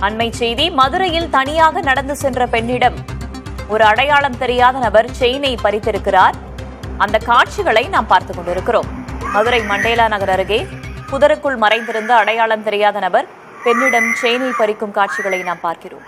அண்மை செய்தி மதுரையில் தனியாக நடந்து சென்ற பெண்ணிடம் ஒரு அடையாளம் தெரியாத நபர் செயினை பறித்திருக்கிறார். அந்த காட்சிகளை நாம் பார்த்துக் கொண்டிருக்கிறோம். மதுரை மண்டேலா நகர் அருகே புதருக்குள் மறைந்திருந்த அடையாளம் தெரியாத நபர் பெண்ணிடம் செயினை பறிக்கும் காட்சிகளை நாம் பார்க்கிறோம்.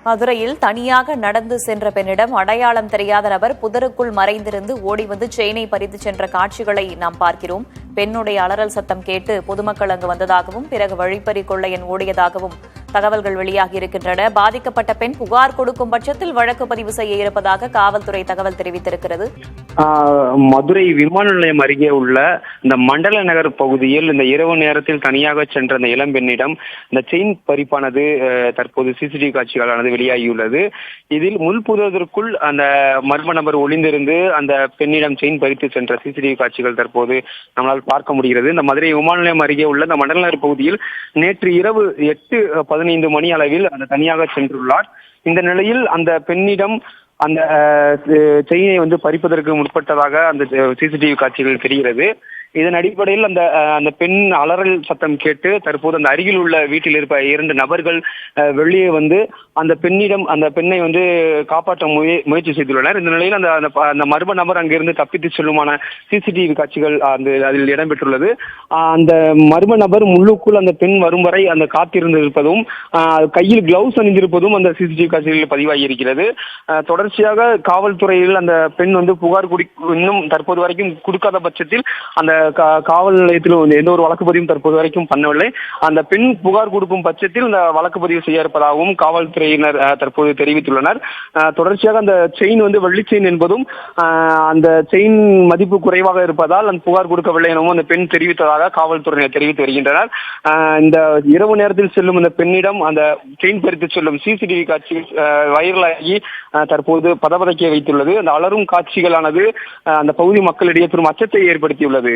மதுரையில் தனியாக நடந்து சென்ற பெண்ணிடம் அடையாளம் தெரியாத நபர் புதருக்குள் மறைந்திருந்து ஓடி வந்து செயினை பறித்து சென்ற காட்சிகளை நாம் பார்க்கிறோம். பெண்ணுடைய அலறல் சத்தம் கேட்டு பொதுமக்கள் அங்கு வந்ததாகவும் பிறகு வழிப்பறி கொள்ளையன் ஓடியதாகவும் தகவல்கள் வெளியாகி இருக்கின்றன. பாதிக்கப்பட்ட பெண் புகார் கொடுக்கும் பட்சத்தில் வழக்கு பதிவு செய்ய இருப்பதாக காவல்துறை தகவல் தெரிவித்திருக்கிறது. மதுரை விமான நிலையம் அருகே உள்ள இந்த மண்டல நகர் பகுதியில் இந்த இரவு நேரத்தில் தனியாக சென்ற அந்த இளம்பெண்ணிடம் இந்த செயின் பறிப்பானது தற்போது சிசிடிவி காட்சிகளானது வெளியாகியுள்ளது. இதில் முள்புதற்குள் அந்த மர்ம நபர் ஒளிந்திருந்து அந்த பெண்ணிடம் செயின் பறித்து சென்ற சிசிடிவி காட்சிகள் தற்போது நம்மளால் பார்க்க முடிகிறது. இந்த மதுரை விமான நிலையம் அருகே உள்ள இந்த மண்டல நகர் பகுதியில் நேற்று இரவு 8:15 மணி அளவில் அந்த தனியாக சென்றுள்ளார். இந்த நிலையில் அந்த பெண்ணிடம் அந்த செயினை பறிப்பதற்கு முற்பட்டதாக அந்த சிசிடிவி காட்சிகள் தெரிகிறது. இதன் அடிப்படையில் அந்த பெண் அலறல் சத்தம் கேட்டு தற்போது அந்த அருகில் உள்ள வீட்டில் இருப்ப 2 நபர்கள் வெளியே வந்து அந்த பெண்ணை காப்பாற்ற முயற்சி செய்துள்ளனர். இந்த நிலையில் அந்த மர்ம நபர் அங்கிருந்து தப்பித்து செல்லுமான சிசிடிவி காட்சிகள் அதில் இடம்பெற்றுள்ளது. அந்த மர்ம நபர் முள்ளுக்குள் அந்த பெண் வரும் வரை அந்த காத்திருந்திருப்பதும் கையில் கிளவுஸ் அணிந்திருப்பதும் அந்த சிசிடிவி காட்சிகளில் பதிவாகி இருக்கிறது. தொடர்ச்சியாக காவல்துறையில் அந்த பெண் புகார் இன்னும் தற்போது வரைக்கும் கொடுக்காத பட்சத்தில் அந்த காவல் நிலையத்தில் எந்த ஒரு வழக்கு பதிவும் தற்போது வரைக்கும் பண்ணவில்லை. அந்த பெண் புகார் கொடுக்கும் பட்சத்தில் இந்த வழக்கு பதிவு செய்ய இருப்பதாகவும் காவல்துறையினர் தற்போது தெரிவித்துள்ளனர். தொடர்ச்சியாக அந்த செயின் வெள்ளி செயின் என்பதும் அந்த செயின் மதிப்பு குறைவாக இருப்பதால் அந்த புகார் கொடுக்கவில்லை எனவும் அந்த பெண் தெரிவித்ததாக காவல்துறையினர் தெரிவித்து வருகின்றனர். இந்த இரவு நேரத்தில் செல்லும் அந்த பெண்ணிடம் அந்த செயின் பறித்து செல்லும் சிசிடிவி காட்சி வைரலாகி தற்போது பதபதைக்க வைத்துள்ளது. அந்த அலரும் காட்சிகளானது அந்த பகுதி மக்களிடையே பெரும் அச்சத்தை ஏற்படுத்தியுள்ளது.